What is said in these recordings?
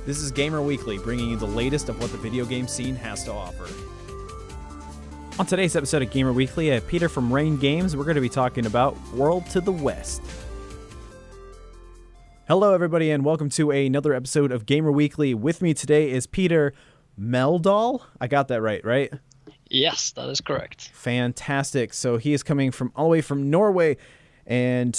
This is Gamer Weekly, bringing you the latest of what the video game scene has to offer. On today's episode of Gamer Weekly, I have Peter from Rain Games. We're going to be talking about World to the West. Hello, everybody, and welcome to another episode of Gamer Weekly. With me today is Peter Meldal. I got that right? Yes, that is correct. Fantastic. So he is coming from all the way from Norway and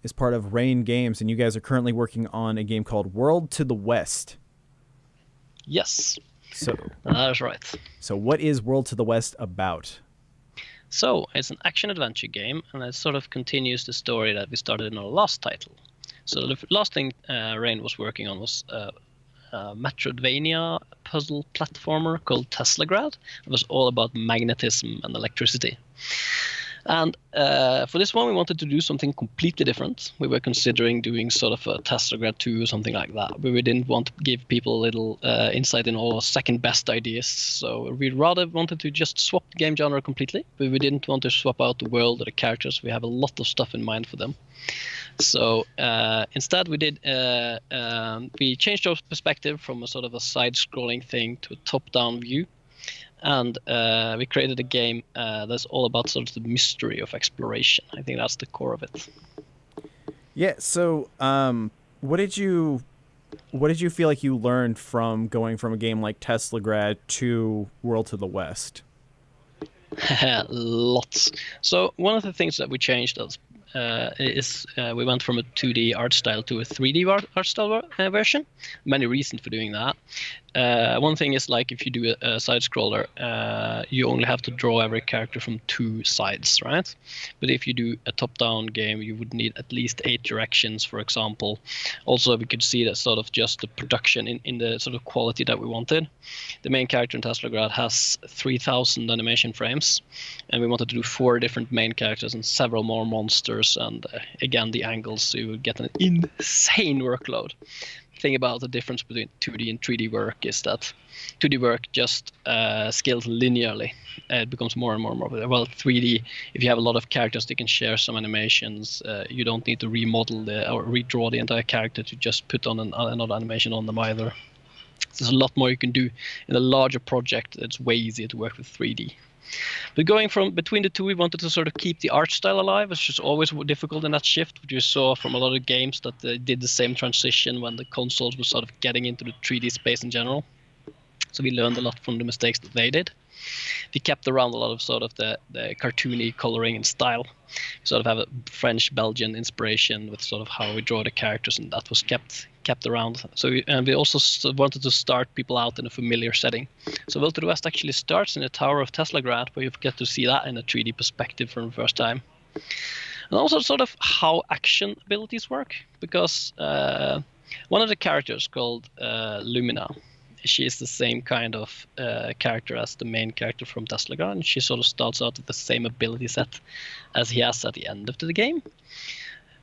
is part of Rain Games, and you guys are currently working on a game called World to the West. Yes, so that is right. So what is World to the West about? So it's an action-adventure game, and it sort of continues the story that we started in our last title. So the last thing Rain was working on was a Metroidvania puzzle platformer called Teslagrad. It was all about magnetism and electricity. And for this one, we wanted to do something completely different. We were considering doing sort of a Teslagrad 2 or something like that, but we didn't want to give people a little insight in all our second best ideas. So we rather wanted to just swap the game genre completely, but we didn't want to swap out the world or the characters. We have a lot of stuff in mind for them. So instead we did we changed our perspective from a sort of a side-scrolling thing to a top-down view, and we created a game that's all about sort of the mystery of exploration. I think that's the core of it. Yeah. So what did you feel like you learned from going from a game like Teslagrad to World to the West? Lots. So one of the things that we changed is we went from a 2D art style to a 3D art style version. Many reasons for doing that. One thing is, like, if you do a side scroller, you only have to draw every character from two sides, right? But if you do a top-down game, you would need at least 8 directions, for example. Also, we could see that sort of just the production in the sort of quality that we wanted. The main character in Teslagrad has 3,000 animation frames, and we wanted to do 4 different main characters and several more monsters, and again, the angles, so you would get an insane workload. Thing about the difference between 2D and 3D work is that 2D work just scales linearly. It becomes more and more. Well, 3D, if you have a lot of characters, they can share some animations. You don't need to remodel or redraw the entire character to just put on another animation on them either. There's a lot more you can do in a larger project. It's way easier to work with 3D. But going from between the two, we wanted to sort of keep the art style alive, which is always difficult in that shift, which you saw from a lot of games that did the same transition when the consoles were sort of getting into the 3D space in general. So we learned a lot from the mistakes that they did. We kept around a lot of sort of the cartoony coloring and style. We sort of have a French-Belgian inspiration with sort of how we draw the characters, and that was kept around. So we also wanted to start people out in a familiar setting. So World to the West actually starts in the Tower of Teslagrad, where you get to see that in a 3D perspective for the first time. And also sort of how action abilities work, because one of the characters called Lumina, she is the same kind of character as the main character from Teslagrad, and she sort of starts out with the same ability set as he has at the end of the game.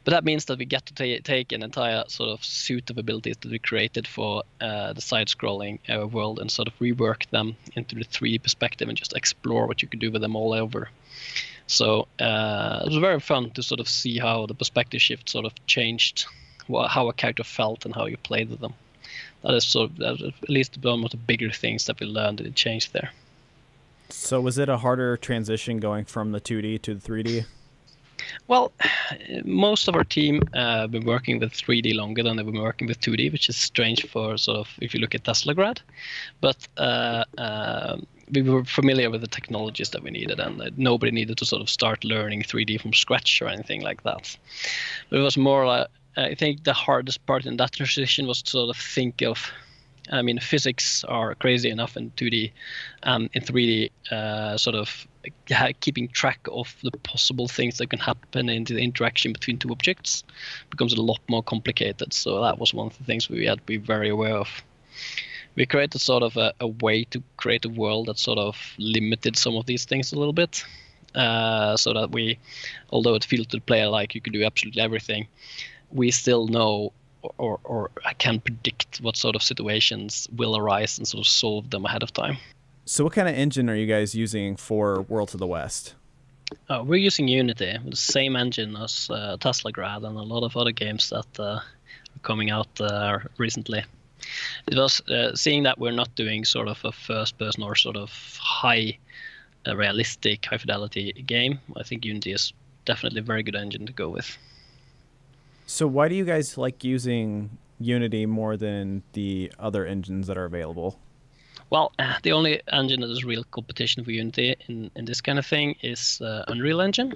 But that means that we get to take an entire sort of suite of abilities that we created for the side-scrolling world and sort of rework them into the 3D perspective and just explore what you could do with them all over. So it was very fun to sort of see how the perspective shift sort of changed how a character felt and how you played with them. That is at least one of the bigger things that we learned that it changed there. So was it a harder transition going from the 2D to the 3D? Well, most of our team have been working with 3D longer than they've been working with 2D, which is strange for sort of if you look at Teslagrad. But we were familiar with the technologies that we needed, and nobody needed to sort of start learning 3D from scratch or anything like that. But it was more like, I think the hardest part in that transition was to sort of think of, I mean, physics are crazy enough in 2D, in 3D, sort of keeping track of the possible things that can happen in the interaction between two objects becomes a lot more complicated. So that was one of the things we had to be very aware of. We created sort of a way to create a world that sort of limited some of these things a little bit, so that we, although it feels to the player like you can do absolutely everything, we still know or I can predict what sort of situations will arise and sort of solve them ahead of time. So what kind of engine are you guys using for World to the West? We're using Unity, the same engine as Teslagrad and a lot of other games that are coming out recently. It was seeing that we're not doing sort of a first person or sort of high realistic, high fidelity game. I think Unity is definitely a very good engine to go with. So why do you guys like using Unity more than the other engines that are available? Well, the only engine that is real competition for Unity in this kind of thing is Unreal Engine.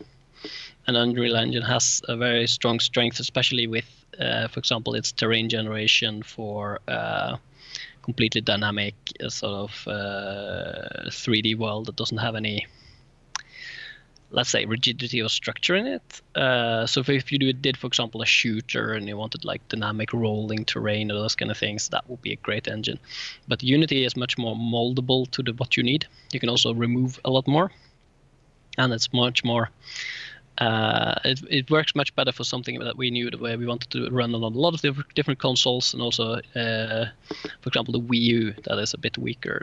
And Unreal Engine has a very strong strength, especially with, for example, its terrain generation for completely dynamic sort of 3D world that doesn't have any, let's say, rigidity or structure in it. So if you did, for example, a shooter and you wanted like dynamic rolling terrain or those kind of things, that would be a great engine. But Unity is much more moldable to what you need. You can also remove a lot more, and it's much more. It works much better for something that we knew where we wanted to run on a lot of different consoles, and also, for example, the Wii U that is a bit weaker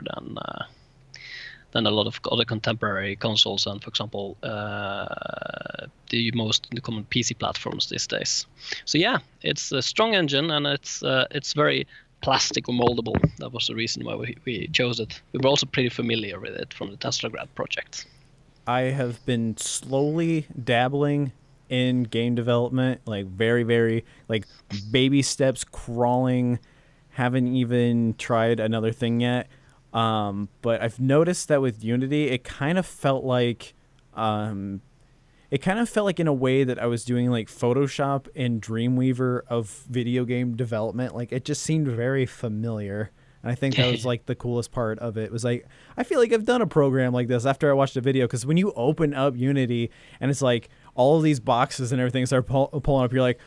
than a lot of other contemporary consoles, and for example, the most common PC platforms these days. So yeah, it's a strong engine, and it's very plastic or moldable. That was the reason why we chose it. We were also pretty familiar with it from the Teslagrad project. I have been slowly dabbling in game development, like very, very, like baby steps, crawling. Haven't even tried another thing yet. But I've noticed that with Unity, it kind of felt like in a way that I was doing like Photoshop and Dreamweaver of video game development. Like it just seemed very familiar. And I think that was like the coolest part of it. It was like, I feel like I've done a program like this after I watched a video. Because when you open up Unity and it's like all of these boxes and everything start pulling up, you're like,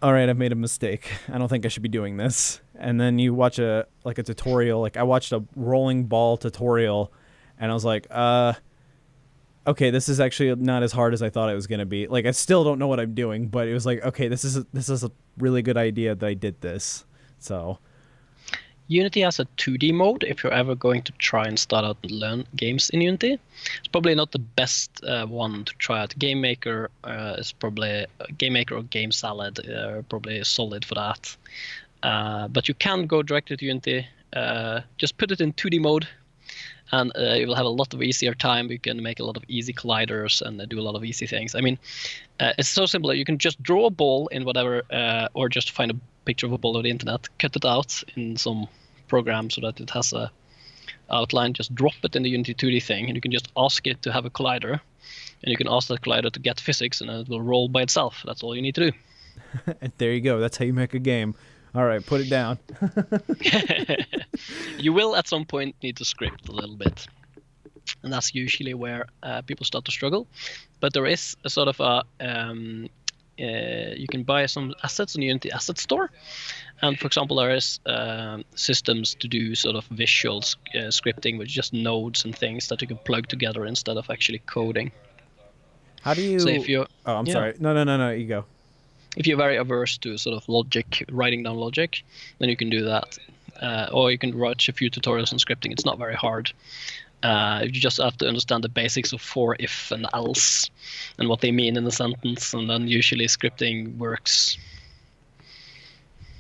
all right, I've made a mistake. I don't think I should be doing this. And then you watch a tutorial. Like I watched a rolling ball tutorial and I was like, okay, this is actually not as hard as I thought it was going to be. Like I still don't know what I'm doing, but it was like, okay, this is a really good idea that I did this. So Unity has a 2D mode if you're ever going to try and start out and learn games in Unity. It's probably not the best one to try out. Game Maker is probably Game Maker or Game Salad probably solid for that. But you can go directly to Unity. Just put it in 2D mode, and you will have a lot of easier time. You can make a lot of easy colliders and do a lot of easy things. I mean, it's so simple. You can just draw a ball in whatever, or just find a picture of a ball on the internet, cut it out in some program so that it has a outline, just drop it in the Unity 2D thing, and you can just ask it to have a collider, and you can ask that collider to get physics, and it will roll by itself. That's all you need to do. And there you go. That's how you make a game. All right, put it down. You will at some point need to script a little bit, and that's usually where people start to struggle. But there is a sort of a you can buy some assets on the Unity Asset Store, and for example, there is systems to do sort of visual scripting with just nodes and things that you can plug together instead of actually coding. How do you? So if you're, oh, I'm sorry. No. You go. If you're very averse to sort of logic, writing down logic, then you can do that, or you can watch a few tutorials on scripting. It's not very hard. You just have to understand the basics of for, if, and else, and what they mean in a sentence, and then usually scripting works.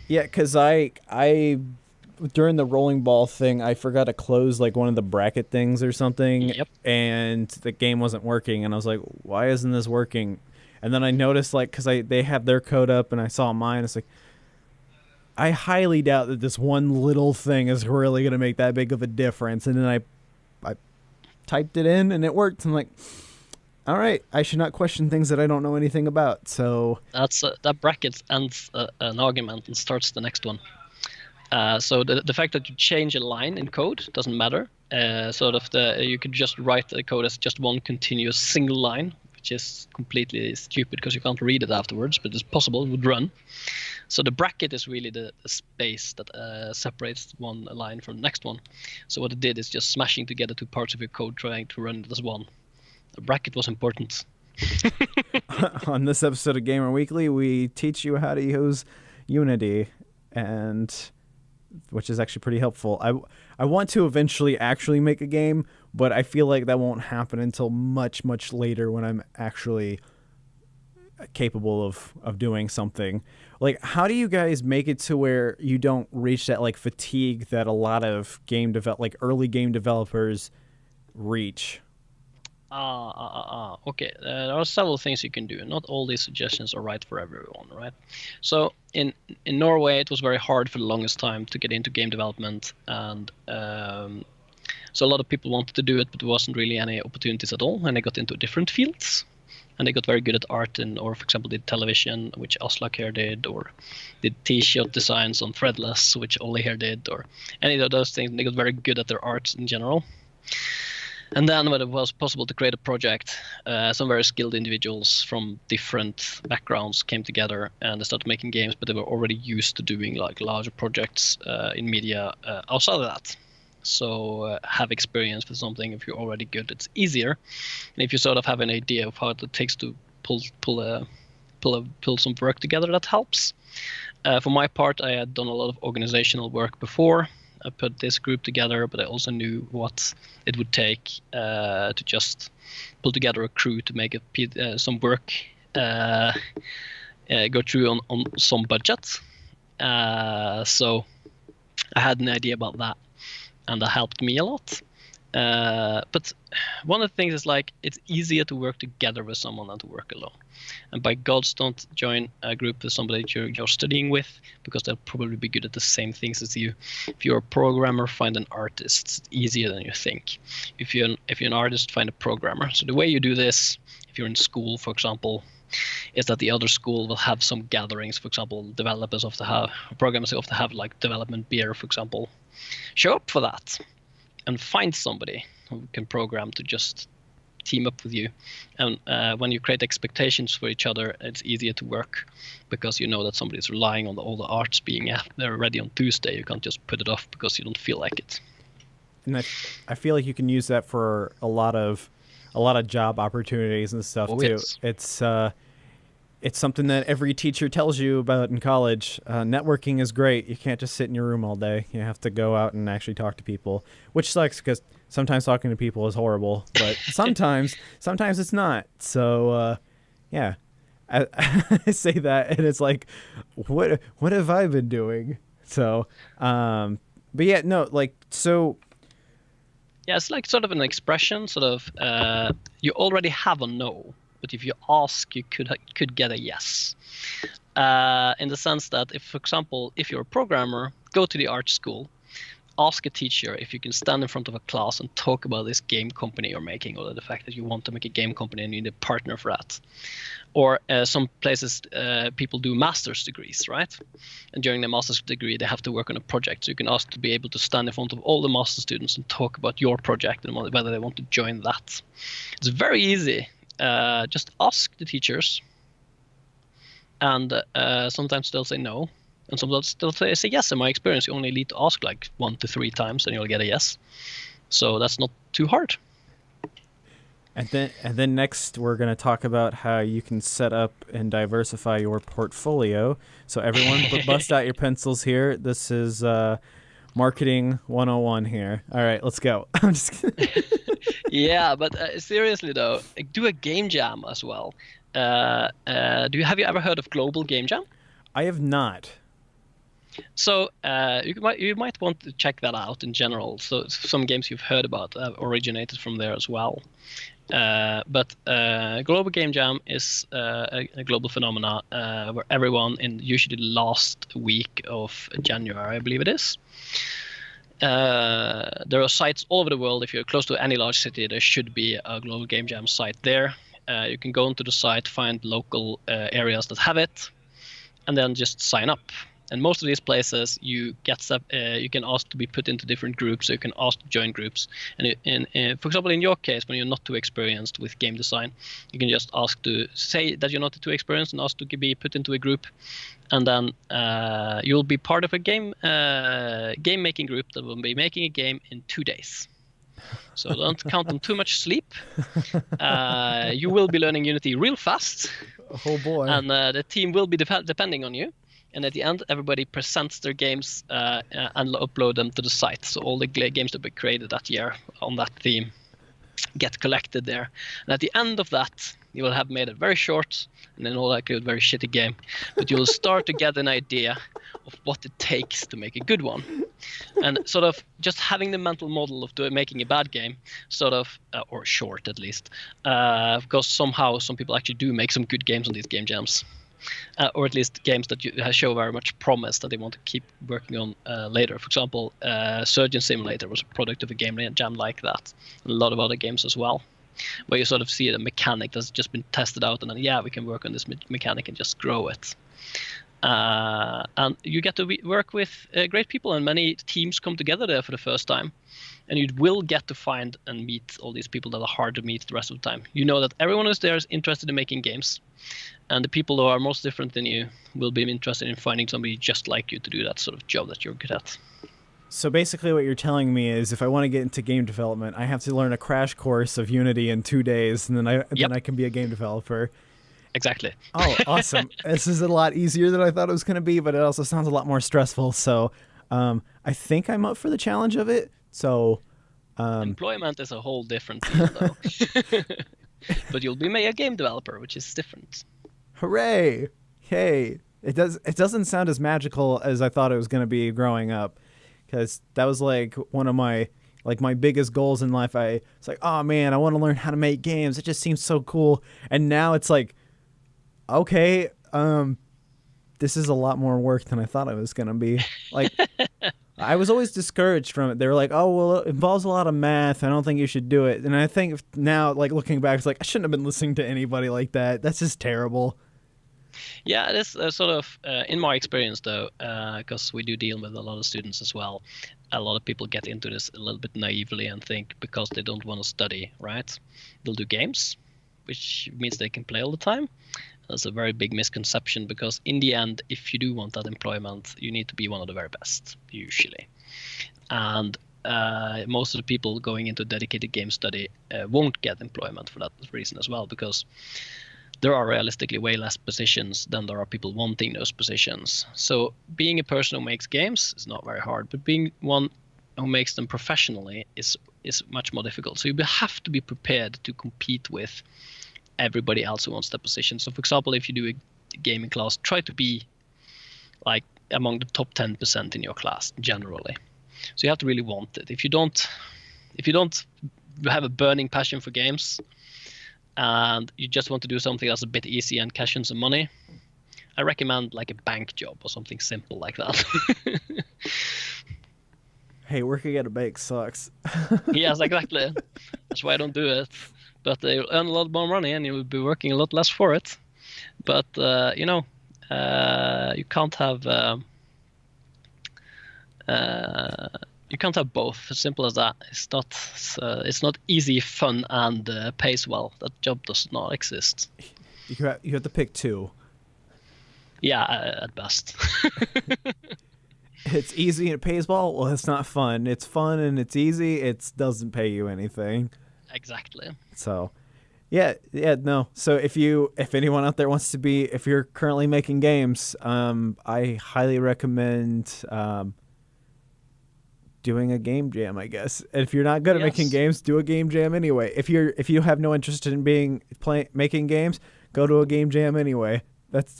Yeah, because I during the rolling ball thing, I forgot to close like one of the bracket things or something, Yep. and the game wasn't working, and I was like, why isn't this working? And then I noticed, like, because they have their code up, and I saw mine, it's like, I highly doubt that this one little thing is really going to make that big of a difference. And then I typed it in, and it worked. I'm like, all right, I should not question things that I don't know anything about. So That's that bracket ends an argument and starts the next one. So the fact that you change a line in code doesn't matter. You could just write the code as just one continuous single line, which is completely stupid because you can't read it afterwards, but it's possible, it would run. So the bracket is really the space that separates one line from the next one. So what it did is just smashing together two parts of your code trying to run it as one. The bracket was important. On this episode of Gamer Weekly, we teach you how to use Unity, and which is actually pretty helpful. I want to eventually actually make a game, but I feel like that won't happen until much, much later when I'm actually capable of doing something. Like, how do you guys make it to where you don't reach that like fatigue that a lot of early game developers reach? Okay, there are several things you can do. Not all these suggestions are right for everyone, right? So in Norway, it was very hard for the longest time to get into game development, and so a lot of people wanted to do it, but there wasn't really any opportunities at all, and they got into different fields. And they got very good at art, or for example, did television, which Aslak here did, or did T-shirt designs on Threadless, which Ollie here did, or any of those things. They got very good at their arts in general. And then when it was possible to create a project, some very skilled individuals from different backgrounds came together and they started making games, but they were already used to doing like larger projects in media outside of that. So have experience with something. If you're already good, it's easier. And if you sort of have an idea of how it takes to pull some work together, that helps. For my part, I had done a lot of organizational work before. I put this group together, but I also knew what it would take to just pull together a crew to make some work go through on some budget. So I had an idea about that, and that helped me a lot. But one of the things is like it's easier to work together with someone than to work alone. And by gods, don't join a group with somebody you're studying with, because they'll probably be good at the same things as you. If you're a programmer, find an artist. It's easier than you think. If you're an artist, find a programmer. So the way you do this, if you're in school, for example, is that the other school will have some gatherings. For example, developers often have, programmers often have like development beer, for example. Show up for that and find somebody who can program to just team up with you. And when you create expectations for each other, it's easier to work because you know that somebody's relying on all the arts being they're ready on Tuesday. You can't just put it off because you don't feel like it. And I feel like you can use that for a lot of job opportunities and stuff too. Yes. It's something that every teacher tells you about in college. Networking is great. You can't just sit in your room all day. You have to go out and actually talk to people, which sucks because sometimes talking to people is horrible, but sometimes it's not. So, yeah, I say that and it's like, what have I been doing? So, but yeah, no, like, so. Yeah, it's like sort of an expression, sort of, you already have a no. But if you ask, you could get a yes. In the sense that, if, for example, if you're a programmer, go to the art school, ask a teacher if you can stand in front of a class and talk about this game company you're making, or the fact that you want to make a game company and you need a partner for that. Or some places people do master's degrees, right? And during the master's degree, they have to work on a project. So you can ask to be able to stand in front of all the master students and talk about your project and whether they want to join that. It's very easy. Just ask the teachers, and sometimes they'll say no, and sometimes they'll say yes. In my experience, you only need to ask like 1 to 3 times, and you'll get a yes. So that's not too hard. And then next, we're going to talk about how you can set up and diversify your portfolio. So everyone, bust out your pencils here. This is marketing 101 here. All right, let's go. I'm just kidding. Yeah, but seriously though, do a game jam as well. Have you ever heard of Global Game Jam? I have not. So you might want to check that out in general. So some games you've heard about originated from there as well. But Global Game Jam is a global phenomena where everyone in usually the last week of January, I believe it is. There are sites all over the world. If you're close to any large city, there should be a Global Game Jam site there. You can go into the site, find local areas that have it, and then just sign up. And most of these places, you can ask to be put into different groups, so you can ask to join groups. And for example, in your case, when you're not too experienced with game design, you can just ask to say that you're not too experienced and ask to be put into a group. And then you'll be part of a game making group that will be making a game in 2 days. So don't count on too much sleep. You will be learning Unity real fast. Oh boy. And the team will be depending on you. And at the end, everybody presents their games and upload them to the site. So all the games that were created that year on that theme get collected there. And at the end of that, You will have made it very short, and then all likely a very shitty game. But you will start to get an idea of what it takes to make a good one. And sort of just having the mental model of making a bad game, sort of, or short at least, because somehow some people actually do make some good games on these game jams. Or at least games that show very much promise that they want to keep working on later. For example, Surgeon Simulator was a product of a game jam like that. And a lot of other games as well, where you sort of see a mechanic that's just been tested out, and then, we can work on this mechanic and just grow it. And you get to work with great people, and many teams come together there for the first time. And you will get to find and meet all these people that are hard to meet the rest of the time. You know that everyone who's there is interested in making games. And the people who are most different than you will be interested in finding somebody just like you to do that sort of job that you're good at. So basically what you're telling me is if I want to get into game development, I have to learn a crash course of Unity in 2 days, and then I can be a game developer. Exactly. Oh, awesome. This is a lot easier than I thought it was going to be, but it also sounds a lot more stressful. So I think I'm up for the challenge of it. So employment is a whole different field, though. But you'll be a game developer, which is different. Hooray! Hey, it doesn't sound as magical as I thought it was going to be growing up, because that was like one of my biggest goals in life. It's like, oh man, I want to learn how to make games. It just seems so cool. And now it's like, okay, this is a lot more work than I thought it was going to be. Like, I was always discouraged from it. They were like, oh, well, it involves a lot of math. I don't think you should do it. And I think now, like, looking back, it's like, I shouldn't have been listening to anybody like that. That's just terrible. Yeah, it is sort of, in my experience, though, because we do deal with a lot of students as well, a lot of people get into this a little bit naively and think because they don't want to study, right? They'll do games, which means they can play all the time. That's a very big misconception, because in the end, if you do want that employment, you need to be one of the very best, usually. And most of the people going into dedicated game study won't get employment for that reason as well, because there are realistically way less positions than there are people wanting those positions. So being a person who makes games is not very hard, but being one who makes them professionally is much more difficult. So you have to be prepared to compete with everybody else who wants that position. So for example, if you do a gaming class, try to be like among the top 10% in your class generally. So you have to really want it. If you don't have a burning passion for games, and you just want to do something that's a bit easy and cash in some money, I recommend like a bank job or something simple like that. Hey, working at a bank sucks. Yes, exactly. That's why I don't do it. But they earn a lot more money, and you will be working a lot less for it. But you can't have both. As simple as that. It's not easy, fun, and pays well. That job does not exist. You have to pick two. Yeah, at best. It's easy and it pays well. Well, it's not fun. It's fun and it's easy. It doesn't pay you anything. Exactly. So, no. So if anyone out there wants to be, if you're currently making games, I highly recommend doing a game jam, I guess. And if you're not good at making games, do a game jam anyway. If you have no interest in making games, go to a game jam anyway. That's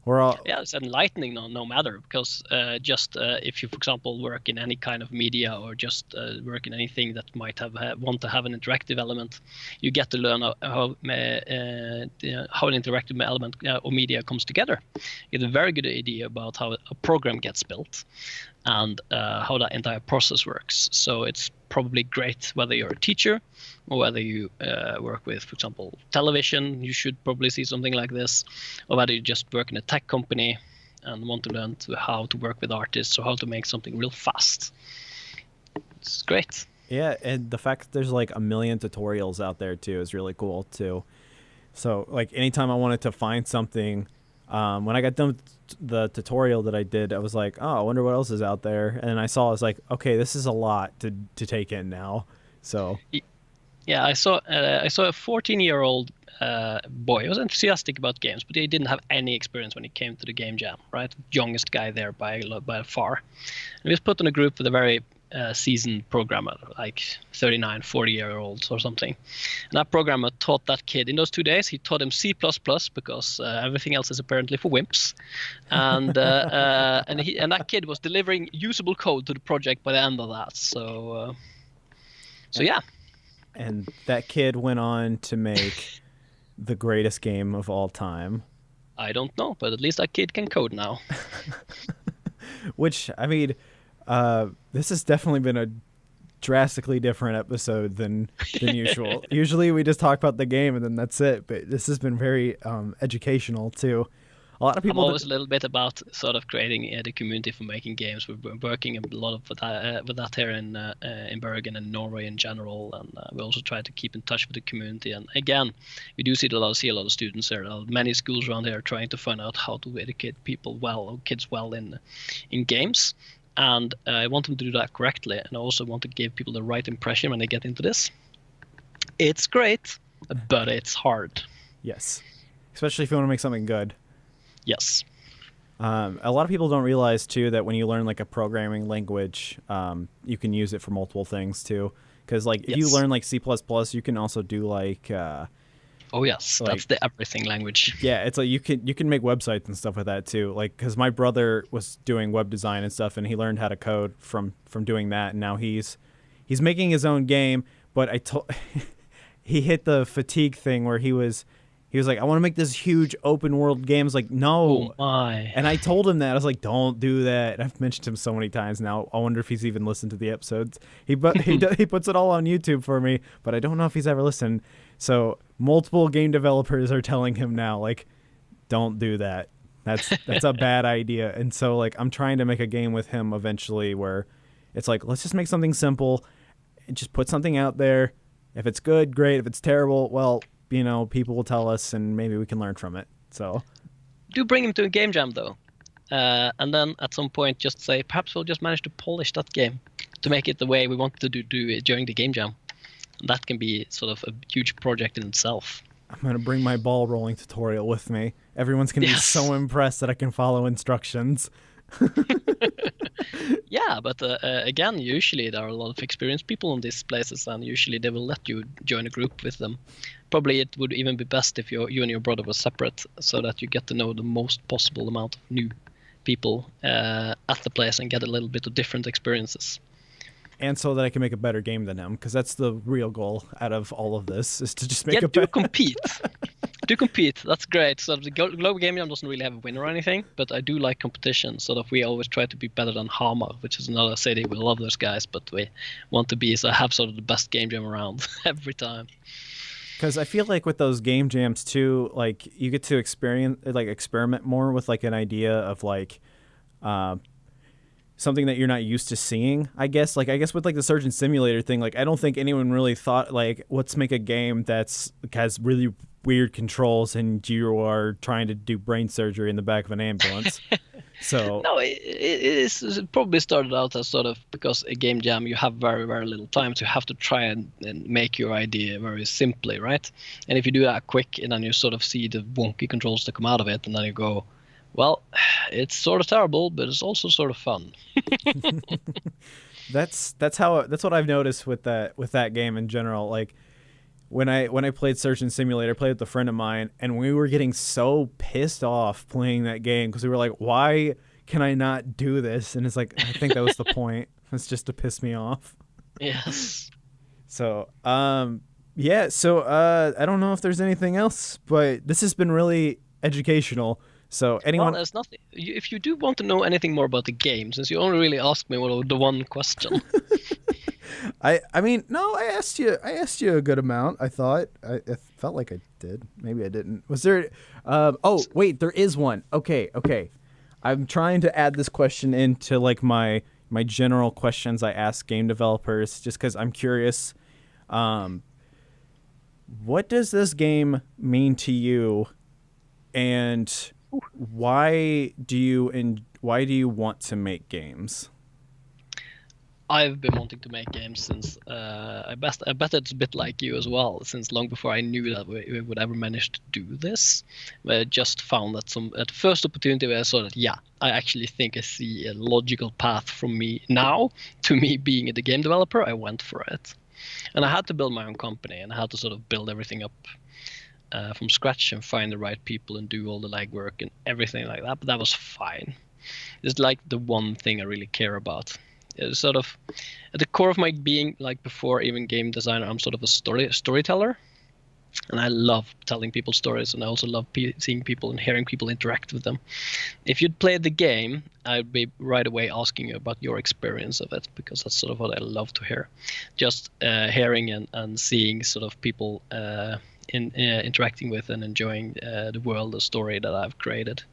it's enlightening no matter, because if you, for example, work in any kind of media, or just work in anything that might want to have an interactive element, you get to learn how an interactive element or media comes together. You get a very good idea about how a program gets built and how that entire process works. So it's probably great whether you're a teacher or whether you work with, for example, television. You should probably see something like this, or whether you just work in a tech company and want to learn how to work with artists or how to make something real fast. It's great. Yeah, and the fact that there's like a million tutorials out there too is really cool too. So like anytime I wanted to find something, when I got done with the tutorial that I did, I was like, oh, I wonder what else is out there. And I was like, okay, this is a lot to take in now. So yeah, I saw a 14-year-old boy. He was enthusiastic about games, but he didn't have any experience when he came to the game jam, right? Youngest guy there by far. And he was put in a group with a very seasoned programmer, like 39, 40-year-olds or something. And that programmer taught that kid in those 2 days. He taught him C++ because everything else is apparently for wimps, and that kid was delivering usable code to the project by the end of that. So yeah. And that kid went on to make the greatest game of all time. I don't know, but at least that kid can code now. Which, I mean, this has definitely been a drastically different episode than usual. Usually we just talk about the game and then that's it, but this has been very educational too. A lot of people. I'm always a little bit about sort of creating the community for making games. We're working a lot with that here in Bergen and Norway in general, and we also try to keep in touch with the community. And again, we do see a lot of students there. Many schools around here trying to find out how to educate people well, or kids well in games. And I want them to do that correctly, and I also want to give people the right impression when they get into this. It's great, but it's hard. Yes, especially if you want to make something good. Yes. A lot of people don't realize too that when you learn like a programming language, you can use it for multiple things too. Because like if you learn like C++, you can also do like. Oh yes, like, that's the everything language. Yeah, it's like you can make websites and stuff with that too. Like because my brother was doing web design and stuff, and he learned how to code from doing that, and now he's making his own game. But he hit the fatigue thing where he was like, I want to make this huge open world game. I was like, no. Oh my. And I told him that. I was like, don't do that. And I've mentioned him so many times now. I wonder if he's even listened to the episodes. He puts it all on YouTube for me, but I don't know if he's ever listened. So multiple game developers are telling him now, like, don't do that. That's a bad idea. And so like I'm trying to make a game with him eventually where it's like, let's just make something simple and just put something out there. If it's good, great. If it's terrible, well, you know, people will tell us and maybe we can learn from it. So do bring him to a game jam though. And then at some point just say, perhaps we'll just manage to polish that game to make it the way we want to do it during the game jam. And that can be sort of a huge project in itself. I'm going to bring my ball rolling tutorial with me. Everyone's going to be so impressed that I can follow instructions. Yeah, but again, usually there are a lot of experienced people in these places, and usually they will let you join a group with them. Probably it would even be best if you and your brother were separate, so that you get to know the most possible amount of new people at the place and get a little bit of different experiences. And so that I can make a better game than him, because that's the real goal out of all of this, is to just make a better... compete. Do compete. That's great. So the Global Game Jam doesn't really have a winner or anything, but I do like competition, so that we always try to be better than Hamar, which is another city. We love those guys, but we want to have sort of the best game jam around every time. Because I feel like with those game jams too, like you get to experiment more with like an idea of like something that you're not used to seeing. I guess with like the Surgeon Simulator thing, like I don't think anyone really thought like, let's make a game has really weird controls and you are trying to do brain surgery in the back of an ambulance. So no, it probably started out as sort of, because a game jam you have very, very little time, so you have to try and make your idea very simply, right? And if you do that quick and then you sort of see the wonky controls that come out of it, and then you go, well, it's sort of terrible, but it's also sort of fun. That's what I've noticed with that game in general. Like when I played Surgeon Simulator, I played with a friend of mine, and we were getting so pissed off playing that game because we were like, why can I not do this? And it's like, I think that was the point. It's just to piss me off. Yes. So, yeah. So, I don't know if there's anything else, but this has been really educational. So anyone... Well, there's nothing. If you do want to know anything more about the game, since you only really asked me the one question. I mean, no, I asked you a good amount. I thought I felt like I did. Maybe I didn't. Was there? Oh, wait, there is one. Okay. I'm trying to add this question into like my general questions I ask game developers, just because I'm curious. What does this game mean to you, and why do you want to make games? I've been wanting to make games since I bet it's a bit like you as well. Since long before I knew that we would ever manage to do this, I just found that at the first opportunity where I saw that I actually think I see a logical path from me now to me being the game developer. I went for it, and I had to build my own company, and I had to sort of build everything up from scratch and find the right people and do all the legwork and everything like that. But that was fine. It's like the one thing I really care about. It's sort of at the core of my being, like before even game designer, I'm sort of a storyteller, and I love telling people stories, and I also love seeing people and hearing people interact with them. If you'd played the game, I'd be right away asking you about your experience of it, because that's sort of what I love to hear. Just hearing and seeing sort of people interacting with and enjoying the world, the story that I've created.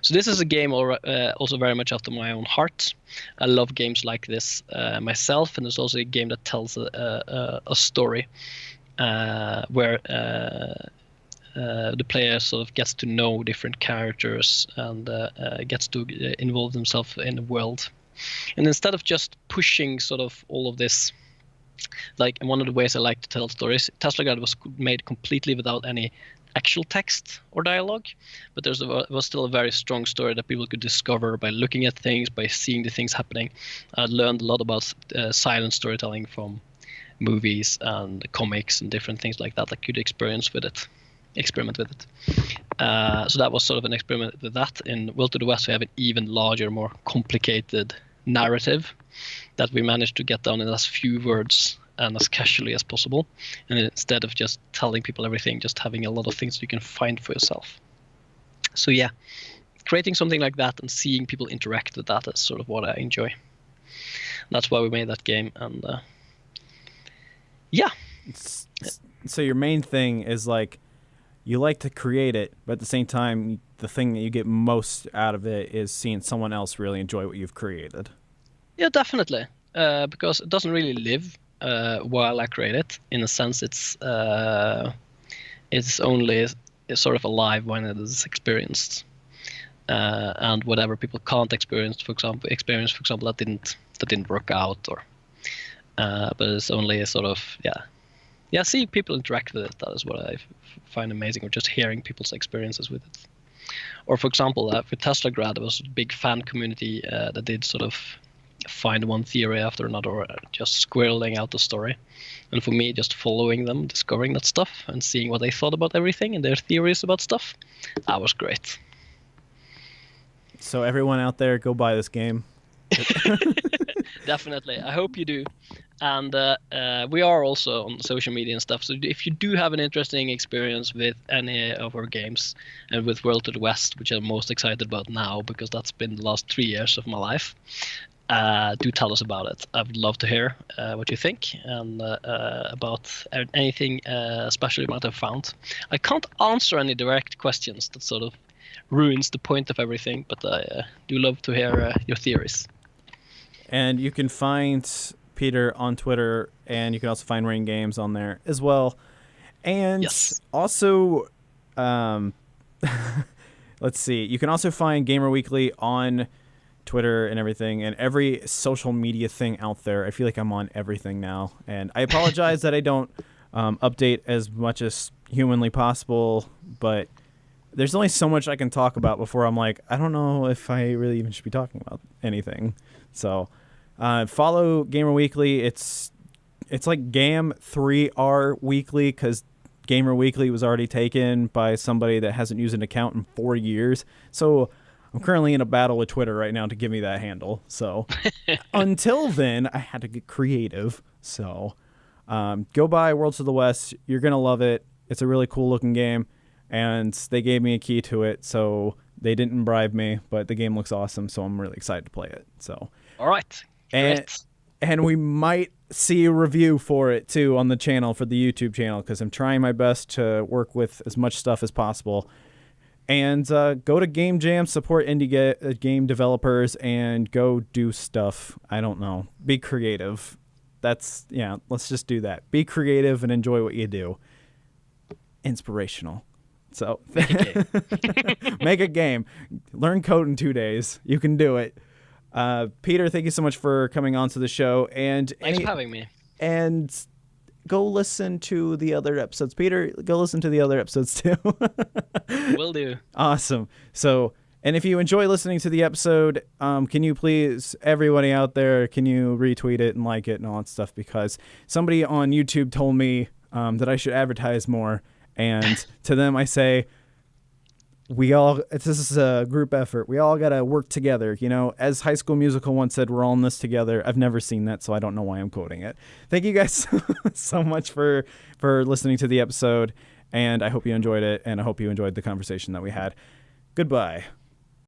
So this is a game also very much after my own heart. I love games like this myself, and it's also a game that tells a story where the player sort of gets to know different characters and gets to involve themselves in the world. And instead of just pushing sort of all of this, like one of the ways I like to tell stories, Teslagrad was made completely without any actual text or dialogue, but there was still a very strong story that people could discover by looking at things, by seeing the things happening. I learned a lot about silent storytelling from movies and comics and different things like that I could experiment with it. So that was sort of an experiment with that. In World to the West, we have an even larger, more complicated narrative that we managed to get down in as few words and as casually as possible. And instead of just telling people everything, just having a lot of things you can find for yourself. So yeah, creating something like that and seeing people interact with that is sort of what I enjoy. That's why we made that game. And yeah. So your main thing is like, you like to create it, but at the same time, the thing that you get most out of it is seeing someone else really enjoy what you've created. Yeah, definitely. Because it doesn't really live while I create it. In a sense, it's only sort of alive when it is experienced. And whatever people can't experience, for example, that didn't work out, or but it's only a sort of see people interact with it. That is what I find amazing, or just hearing people's experiences with it. Or for example, for Teslagrad, there was a big fan community that did sort of find one theory after another, or just squirreling out the story. And for me, just following them, discovering that stuff, and seeing what they thought about everything and their theories about stuff, that was great. So everyone out there, go buy this game. Definitely. I hope you do. And we are also on social media and stuff. So if you do have an interesting experience with any of our games, and with World to the West, which I'm most excited about now because that's been the last 3 years of my life, do tell us about it. I would love to hear what you think, and about anything special you might have found. I can't answer any direct questions. That sort of ruins the point of everything, but I do love to hear your theories. And you can find Peter on Twitter, and you can also find Rain Games on there as well. And yes. Also, let's see, you can also find Gamer Weekly on Twitter and everything, and every social media thing out there. I feel like I'm on everything now, and I apologize that I don't update as much as humanly possible, but there's only so much I can talk about before I'm like, I don't know if I really even should be talking about anything. So follow Gamer Weekly. It's like Gam3R Weekly, because Gamer Weekly was already taken by somebody that hasn't used an account in 4 years. So I'm currently in a battle with Twitter right now to give me that handle. So until then, I had to get creative. So go buy Worlds of the West. You're going to love it. It's a really cool looking game, and they gave me a key to it. So they didn't bribe me, but the game looks awesome. So I'm really excited to play it. So all right. And we might see a review for it too on the channel, for the YouTube channel, because I'm trying my best to work with as much stuff as possible. And go to Game Jam, support indie game developers, and go do stuff. I don't know. Be creative. Let's just do that. Be creative and enjoy what you do. Inspirational. So make a game. Make a game. Learn code in 2 days. You can do it. Peter, thank you so much for coming on to the show. And Thanks for having me. And go listen to the other episodes. Peter, go listen to the other episodes too. Will do. Awesome. So, and if you enjoy listening to the episode, can you please, everybody out there, can you retweet it and like it and all that stuff? Because somebody on YouTube told me that I should advertise more. And to them, I say, this is a group effort. We all got to work together. You know, as High School Musical once said, we're all in this together. I've never seen that, so I don't know why I'm quoting it. Thank you guys so much for listening to the episode, and I hope you enjoyed it, and I hope you enjoyed the conversation that we had. Goodbye.